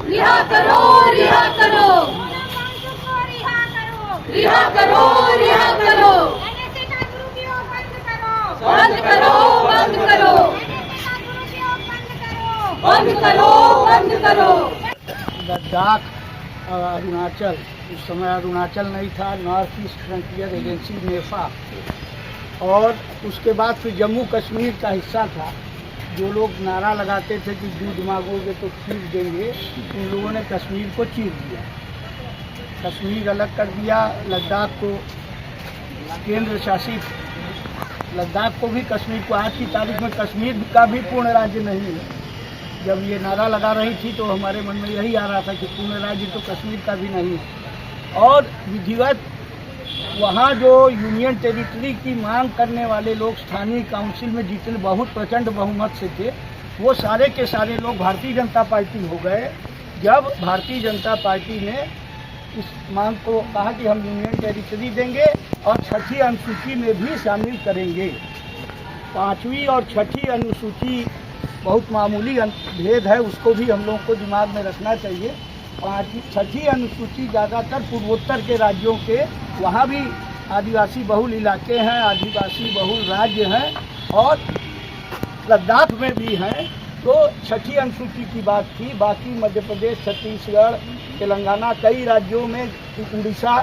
रिहा करो, रिहा करो, रिहा करो, रिहा करो, बंद करो, बंद करो, बंद करो, बंद करो। लद्दाख और अरुणाचल, उस समय अरुणाचल नहीं था, नॉर्थ ईस्ट फ्रंटियर एजेंसी नेफा, और उसके बाद फिर जम्मू कश्मीर का हिस्सा था। जो लोग नारा लगाते थे कि दूध मांगोगे तो चीर देंगे, उन लोगों ने कश्मीर को चीर दिया, कश्मीर अलग कर दिया। लद्दाख को केंद्र शासित, लद्दाख को भी कश्मीर को, आज की तारीख में कश्मीर का भी पूर्ण राज्य नहीं है। जब ये नारा लगा रही थी तो हमारे मन में यही आ रहा था कि पूर्ण राज्य तो कश्मीर का भी नहीं है। और विधिवत वहाँ जो यूनियन टेरिटरी की मांग करने वाले लोग स्थानीय काउंसिल में जितने बहुत प्रचंड बहुमत से थे, वो सारे के सारे लोग भारतीय जनता पार्टी हो गए। जब भारतीय जनता पार्टी ने इस मांग को कहा कि हम यूनियन टेरिटरी देंगे और छठी अनुसूची में भी शामिल करेंगे। पाँचवीं और छठी अनुसूची बहुत मामूली भेद है, उसको भी हम लोगों को दिमाग में रखना चाहिए। छठी अनुसूची ज़्यादातर पूर्वोत्तर के राज्यों के, वहाँ भी आदिवासी बहुल इलाके हैं, आदिवासी बहुल राज्य हैं, और लद्दाख में भी हैं। तो छठी अनुसूची की बात थी। बाकी मध्य प्रदेश, छत्तीसगढ़, तेलंगाना, कई राज्यों में, उड़ीसा,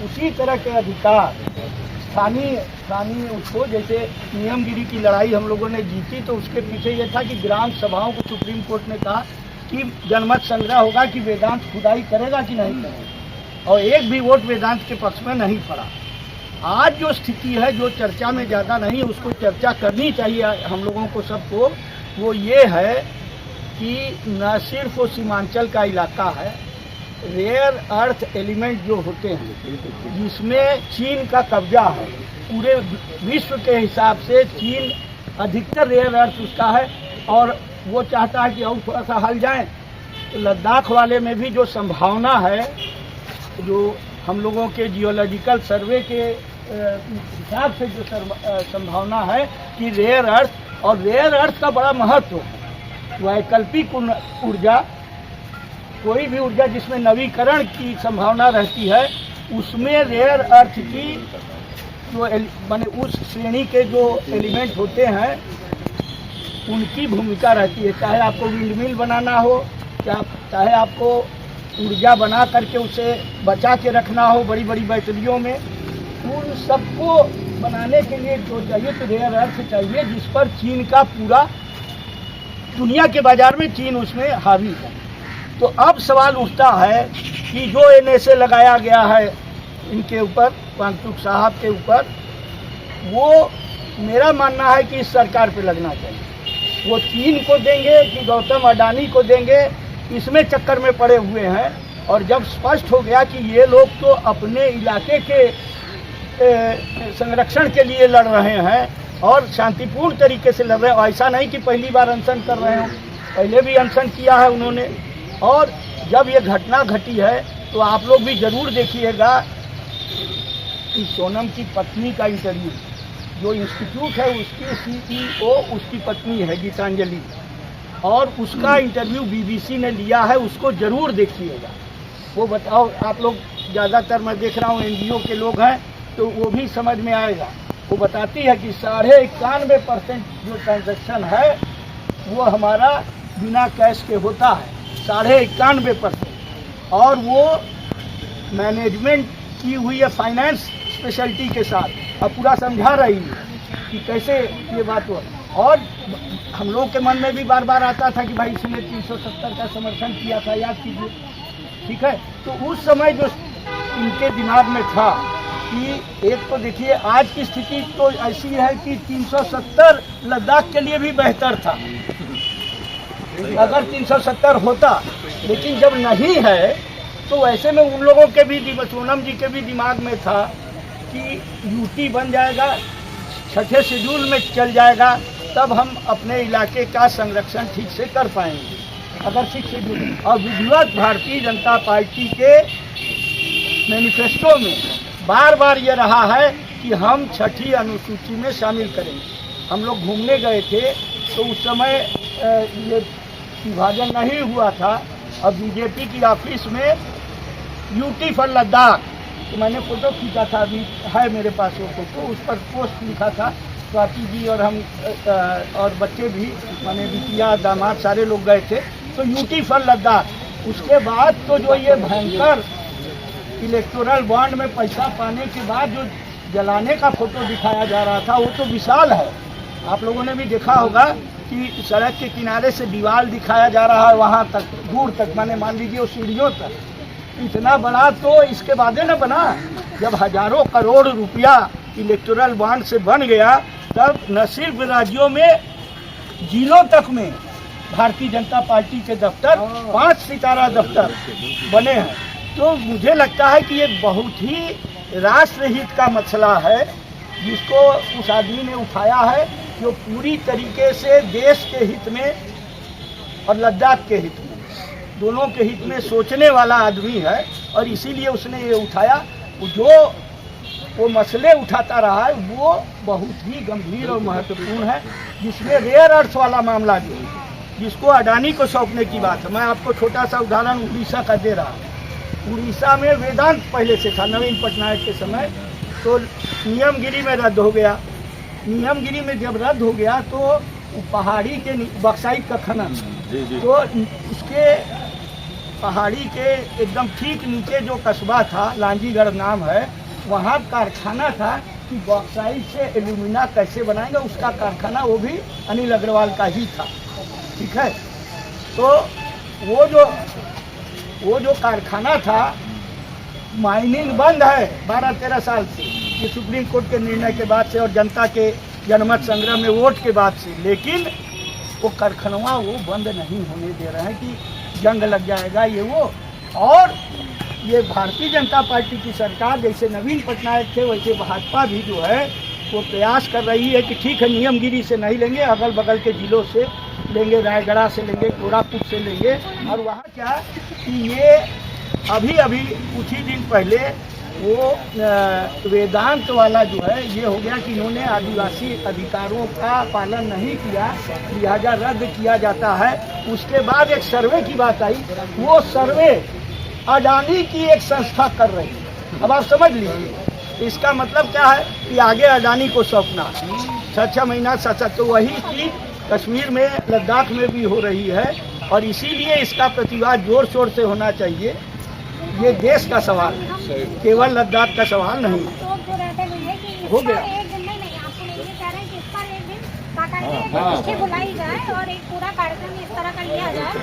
उसी तरह के अधिकार स्थानीय उसको, जैसे नियमगिरी की लड़ाई हम लोगों ने जीती तो उसके पीछे ये था कि ग्राम सभाओं को सुप्रीम कोर्ट ने कहा कि जनमत संग्रह होगा कि वेदांत खुदाई करेगा कि नहीं करेगा, और एक भी वोट वेदांत के पक्ष में नहीं पड़ा। आज जो स्थिति है, जो चर्चा में ज़्यादा नहीं, उसको चर्चा करनी चाहिए हम लोगों को सबको, वो ये है कि न सिर्फ वो सीमांचल का इलाका है, रेयर अर्थ एलिमेंट जो होते हैं जिसमें चीन का कब्जा है, पूरे विश्व के हिसाब से चीन अधिकतर रेयर अर्थ उसका है, और वो चाहता है कि और थोड़ा सा हल जाए। तो लद्दाख वाले में भी जो संभावना है, जो हम लोगों के जियोलॉजिकल सर्वे के हिसाब से जो संभावना है कि रेयर अर्थ, और रेयर अर्थ का बड़ा महत्व है। वैकल्पिक ऊर्जा, कोई भी ऊर्जा जिसमें नवीकरण की संभावना रहती है, उसमें रेयर अर्थ की जो माने उस श्रेणी के जो एलिमेंट होते हैं उनकी भूमिका रहती है। चाहे आपको विंड मिल बनाना हो, चाहे आपको ऊर्जा बना करके उसे बचा के रखना हो बड़ी बड़ी बैटरियों में, उन सबको बनाने के लिए जो चाहिए तो रेयर अर्थ चाहिए, जिस पर चीन का पूरा, दुनिया के बाजार में चीन उसमें हावी है। तो अब सवाल उठता है कि जो NSA लगाया गया है इनके ऊपर, वांगचुक साहब के ऊपर, वो मेरा मानना है कि इस सरकार पे लगना चाहिए। वो चीन को देंगे कि गौतम अडानी को देंगे, इसमें चक्कर में पड़े हुए हैं। और जब स्पष्ट हो गया कि ये लोग तो अपने इलाके के संरक्षण के लिए लड़ रहे हैं और शांतिपूर्ण तरीके से लड़ रहे हैं, ऐसा नहीं कि पहली बार अनशन कर रहे हो, पहले भी अनशन किया है उन्होंने। और जब ये घटना घटी है तो आप लोग भी जरूर देखिएगा कि सोनम की पत्नी का इंटरव्यू, जो इंस्टीट्यूट है उसकी CEO उसकी पत्नी है गीतांजलि, और उसका इंटरव्यू BBC ने लिया है, उसको जरूर देखिएगा। वो बताओ, आप लोग ज़्यादातर मैं देख रहा हूँ NGO के लोग हैं तो वो भी समझ में आएगा। वो बताती है कि 91% जो ट्रांजैक्शन है वो हमारा बिना कैश के होता है, 91%, और वो मैनेजमेंट की हुई है फाइनेंस स्पेशलिटी के साथ, और पूरा समझा रही है कि कैसे ये बात हो। और हम लोग के मन में भी बार बार आता था कि भाई इसने 370 का समर्थन किया था, याद कीजिए, ठीक है। तो उस समय जो इनके दिमाग में था कि एक तो देखिए आज की स्थिति तो ऐसी है कि 370 लद्दाख के लिए भी बेहतर था अगर 370 होता, लेकिन जब नहीं है तो ऐसे में उन लोगों के भी, सोनम जी के भी दिमाग में था कि यूटी बन जाएगा, छठे शेड्यूल में चल जाएगा, तब हम अपने इलाके का संरक्षण ठीक से कर पाएंगे। अगर 6 शेड्यूल, और विधिवत भारतीय जनता पार्टी के मैनिफेस्टो में बार बार ये रहा है कि हम छठी अनुसूची में शामिल करेंगे। हम लोग घूमने गए थे तो उस समय ये विभाजन नहीं हुआ था और बीजेपी की ऑफिस में यूटी फॉर लद्दाख, तो मैंने फ़ोटो खींचा था, अभी है मेरे पास वो फ़ोटो, उस पर पोस्ट लिखा था। स्वाति जी और हम और बच्चे भी, मैंने बिटिया दामाद सारे लोग गए थे, तो यूटी फॉर लद्दाख। उसके बाद तो जो ये भयंकर इलेक्टोरल बॉन्ड में पैसा पाने के बाद जो जलाने का फोटो दिखाया जा रहा था वो तो विशाल है। आप लोगों ने भी देखा होगा कि सड़क के किनारे से दीवार दिखाया जा रहा है वहाँ तक, दूर तक, माने मान लीजिए वो सीढ़ियों तक। इतना बड़ा तो इसके बाद न बना, जब हजारों करोड़ रुपया इलेक्टोरल बॉन्ड से बन गया, तब न सिर्फ राज्यों में, जिलों तक में भारतीय जनता पार्टी के दफ्तर 5 सितारा दफ्तर बने हैं। तो मुझे लगता है कि ये बहुत ही राष्ट्रहित का मसला है जिसको उस आदमी ने उठाया है, जो पूरी तरीके से देश के हित में और लद्दाख के हित में, दोनों के हित में सोचने वाला आदमी है। और इसीलिए उसने ये उठाया। जो वो मसले उठाता रहा है वो बहुत ही गंभीर और महत्वपूर्ण है, जिसमें रेयर अर्थ वाला मामला जो है, जिसको अडानी को सौंपने की बात है। मैं आपको छोटा सा उदाहरण उड़ीसा का दे रहा हूँ। उड़ीसा में वेदांत पहले से था, नवीन पटनायक के समय, तो नियमगिरी में रद्द हो गया। नियमगिरी में जब रद्द हो गया तो पहाड़ी के बक्साइट का खनन, तो उसके पहाड़ी के एकदम ठीक नीचे जो कस्बा था, लांजीगढ़ नाम है, वहाँ कारखाना था कि बॉक्साइट से एल्यूमिना कैसे बनाएंगे, उसका कारखाना वो भी अनिल अग्रवाल का ही था। ठीक है, तो वो जो कारखाना था, माइनिंग बंद है 12-13 साल से, ये सुप्रीम कोर्ट के निर्णय के बाद से और जनता के जनमत संग्रह में वोट के बाद से। लेकिन वो कारखाना वो बंद नहीं होने दे रहे हैं कि जंग लग जाएगा ये वो। और ये भारतीय जनता पार्टी की सरकार, जैसे नवीन पटनायक थे वैसे भाजपा भी जो है वो प्रयास कर रही है कि ठीक है नियमगिरी से नहीं लेंगे, अगल बगल के जिलों से लेंगे, रायगढ़ से लेंगे, कोरापुट से लेंगे। और वहाँ क्या कि ये अभी कुछ ही दिन पहले वो वेदांत वाला जो है ये हो गया कि इन्होंने आदिवासी अधिकारों का पालन नहीं किया, लिहाजा रद्द किया जाता है। उसके बाद एक सर्वे की बात आई, वो सर्वे अडानी की एक संस्था कर रही है। अब आप समझ लीजिए इसका मतलब क्या है कि आगे अडानी को सौंपना 6 महीना 7, तो वही चीज़ कश्मीर में, लद्दाख में भी हो रही है। और इसीलिए इसका प्रतिवाद जोर शोर से होना चाहिए। ये देश का सवाल है, केवल लद्दाख का सवाल नहीं है। हो गया बुलाई जाए और एक पूरा कार्यक्रम इस तरह का लिया जाए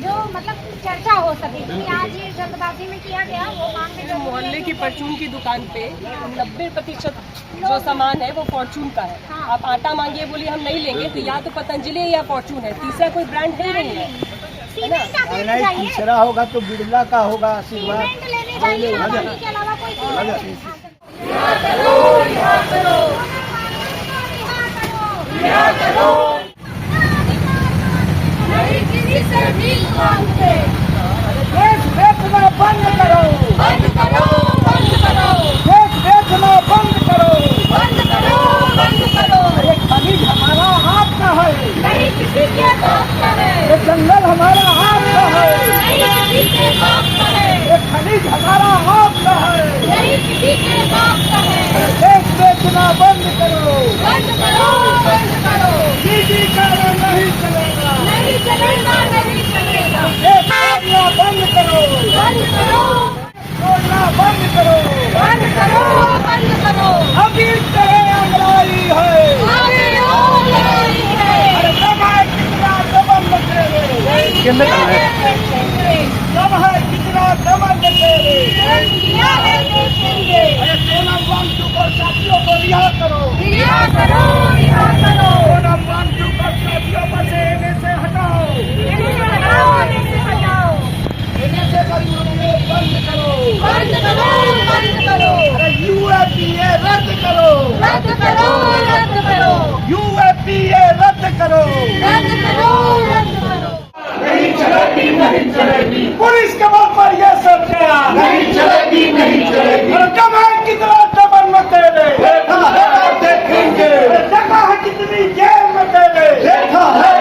जो मतलब चर्चा हो सके, क्योंकि आज ये जल्दबाजी में किया गया। वो मांग में जो मोहल्ले की परचून की दुकान पे 90% जो सामान है वो फॉर्चून का है। हाँ। आप आटा मांगिए, बोलिए हम नहीं लेंगे, तो या तो पतंजलि या फॉर्चून है, तीसरा कोई ब्रांड है नहीं है। सीमेंट आप लेने नहीं, जाइए, तीसरा होगा तो बिरला का होगा, आशीर्वाद। सीमेंट लेने जाइए, अडानी के अलावा कोई सीमेंट नहीं किसी से भी मांगते। देश बेचना बंद करो, बंद करो, बंद करो, देश बेचना बंद करो, बंद करो, बंद करो। ये खनिज हमारा हाथ का है, नहीं किसी के बाप का है, ये जंगल हमारा हाथ का है, नहीं किसी के बाप का है, ये खनिज हमारा हाथ का है। नहीं किसी के बाप का है। देश बेचना बंद करो, बंद करो, बंद करो। निजीकरण नहीं चलेगा, नहीं चलेगा, नहीं चलेगा। देश तोड़ना बंद करो, बंद करो, तोड़ना बंद करो। बंद करो, बंद करो। अभी तेरे अंगड़ाई है, आगे और लड़ाई है। अरे दम है कितना दमन तेरे, किया है देखेंगे, दम है कितना दमन तेरे। किया है देखेंगे। अरे सोनम वांगचुक और साथियों को रिहा करो, रिहा करो, रिहा करो। सोनम वांगचुक और साथियों को इन्हें से हटाओ, इन्हें हटाओ, इन्हें हटाओ। इन्हें से बंद करो, बंद करो, बंद करो। अरे यूएपीए रद्द करो, रद्द करो, रद्द करो, यूएपीए रद्द करो। रद्द करो, रद्द करो। नहीं चलेगी, नहीं चलेगी, पुलिस के बल पर यह सरकार नहीं चलेगी, नहीं चलेगी। और दम है कितना दमन में तेरे, देखा है देखेंगे। जगह है कितनी जेल में तेरे, देखा है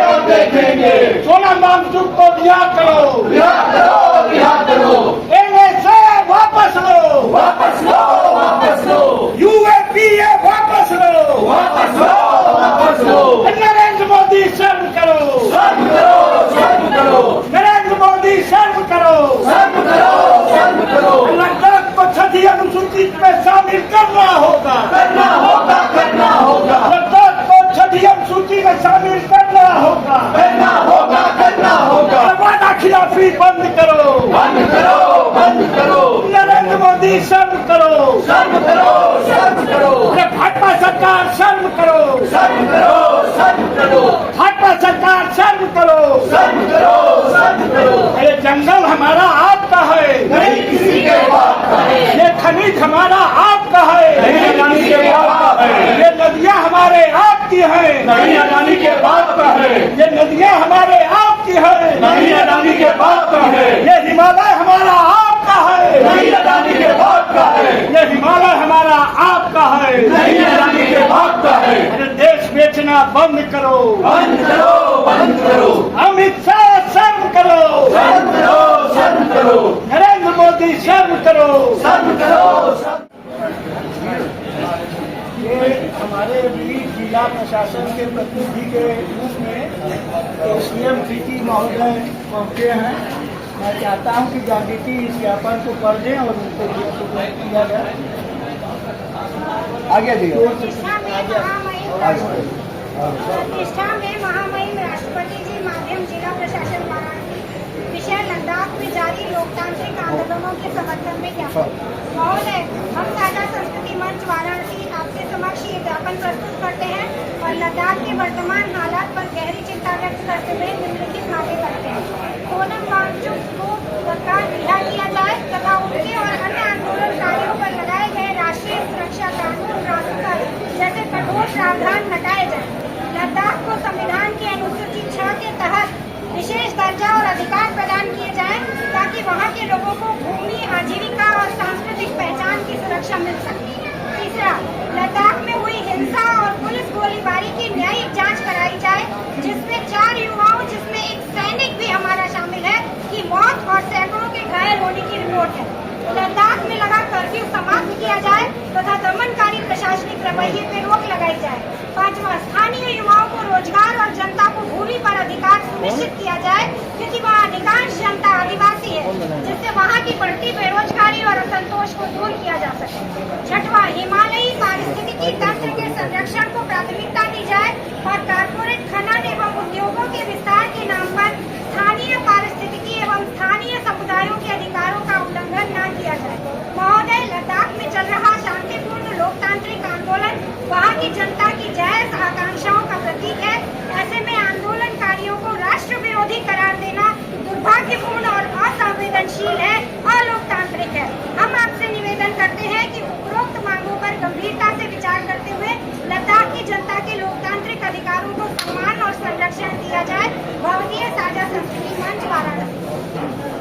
रिहा करो, रिहा करो, रिहा करो, NSA वापस लो, वापस लो, वापस लो, UAPA वापस लो, वापस लो, वापस लो, नरेंद्र मोदी सर्व करो, सर्व करो, सर्व करो, नरेंद्र मोदी सर्व करो, सर्व करो, सर्व करो, लद्दाख को छठी अनुसूची में शामिल करना होगा, करना होगा, करना होगा, लद्दाख को छठी अनुसूची में शामिल करना होगा, करना होगा, करना होगा, वादा खिलाफी बंद करो, बंद करो, बंद करो, नरेंद्र मोदी सर्व करो, सर्व करो, सर्व करो, अरे भाजपा सरकार सर्व करो, सर्व करो, सर्व करो, भाजपा सरकार सर्व करो, सर्व करो, सर्व करो, अरे जंगल हमारा आपका है, नहीं किसी के बाप का है, ये खनिज हमारा आपका है, नहीं अडानी के बाप का है, ये नदियाँ हमारे आपकी है, नहीं अडानी के बाप का है, ये नदियाँ हमारे आपकी है, नहीं अडानी के बाप का है, ये हिमालय हमारा आपका है, नहीं अडानी के बाप का है, ये हिमालय हमारा आपका है, नहीं अडानी के बाप का है, अरे देश बेचना बंद करो, बंद करो, बंद करो, अमित शाह सर्व करो, सर्व करो, सर्व करो, नरेंद्र मोदी सर्व करो। सर्व करो, सर्व ये हमारे बीच जिला प्रशासन के प्रतिनिधि के रूप में CM प्रीति महोदय पहुँचे हैं। मैं चाहता हूँ कि गांधी इस ज्ञापन को पढ़ दें और उनको किया जाए। आगे दियो। प्रतिष्ठा में महामहिम राष्ट्रपति जी माध्यम जिला प्रशासन वाराणसी विषय लद्दाख में जारी लोकतांत्रिक आंदोलनों के समर्थन में ज्ञापन। महोदय, हम साझा संस्कृति मंच वाराणसी आपके समक्ष ये ज्ञापन प्रस्तुत करते हैं और लद्दाख के वर्तमान हालात पर गहरी चिंता व्यक्त करते हुए निम्नलिखित मांगे करते हैं। सोनम वांगचुक को तत्काल रिहा किया जाए तथा उनके और अन्य आंदोलनकारियों पर लगाए गए राष्ट्रीय सुरक्षा कानून राष्ट्रपति जैसे कठोर प्रावधान हटाए जाए। लद्दाख को संविधान की अनुसूची 6 के तहत विशेष दर्जा और अधिकार प्रदान किए जाएं ताकि वहां के लोगों को भूमि, आजीविका और सांस्कृतिक पहचान की सुरक्षा मिल सके। तीसरा, लद्दाख में हुई हिंसा और पुलिस गोलीबारी की न्यायिक जांच कराई जाए जिसमें 4 युवाओं जिसमें एक सैनिक भी हमारा शामिल है की मौत और सैकड़ों के घायल होने की रिपोर्ट है। लद्दाख में लगा कर्फ्यू समाप्त किया जाए तथा दमनकारी प्रशासनिक रवैये पर रोक लगाई जाए। पांचवा, स्थानीय युवाओं को रोजगार और जनता को भूमि पर अधिकार सुनिश्चित किया जाए क्योंकि वहाँ अधिकांश जनता आदिवासी है जिससे वहाँ की बढ़ती बेरोजगारी और असंतोष को दूर किया जा सके। छठवां, हिमालयी पारिस्थितिकी तंत्र के संरक्षण को प्राथमिकता दी जाए और कारपोरेट खनन एवं उद्योगों के विस्तार के नाम पर स्थानीय पारिस्थितिकी एवं स्थानीय समुदायों के अधिकारों का उल्लंघन न किया जाए। महोदय, लद्दाख में चल रहा शांतिपूर्ण लोकतांत्रिक आंदोलन वहाँ की जनता की जायज आकांक्षाओं का प्रतीक है। ऐसे में आंदोलनकारियों को राष्ट्र विरोधी करार देना दुर्भाग्यपूर्ण और असंवेदनशील है, अलोकतांत्रिक है। हम आपसे निवेदन करते हैं कि उपरोक्त मांगों पर गंभीरता से विचार करते हुए लद्दाख की जनता के लोकतांत्रिक अधिकारों को सम्मान और संरक्षण दिया जाए। भारतीय साझा संस्कृति मंच वाराणसी।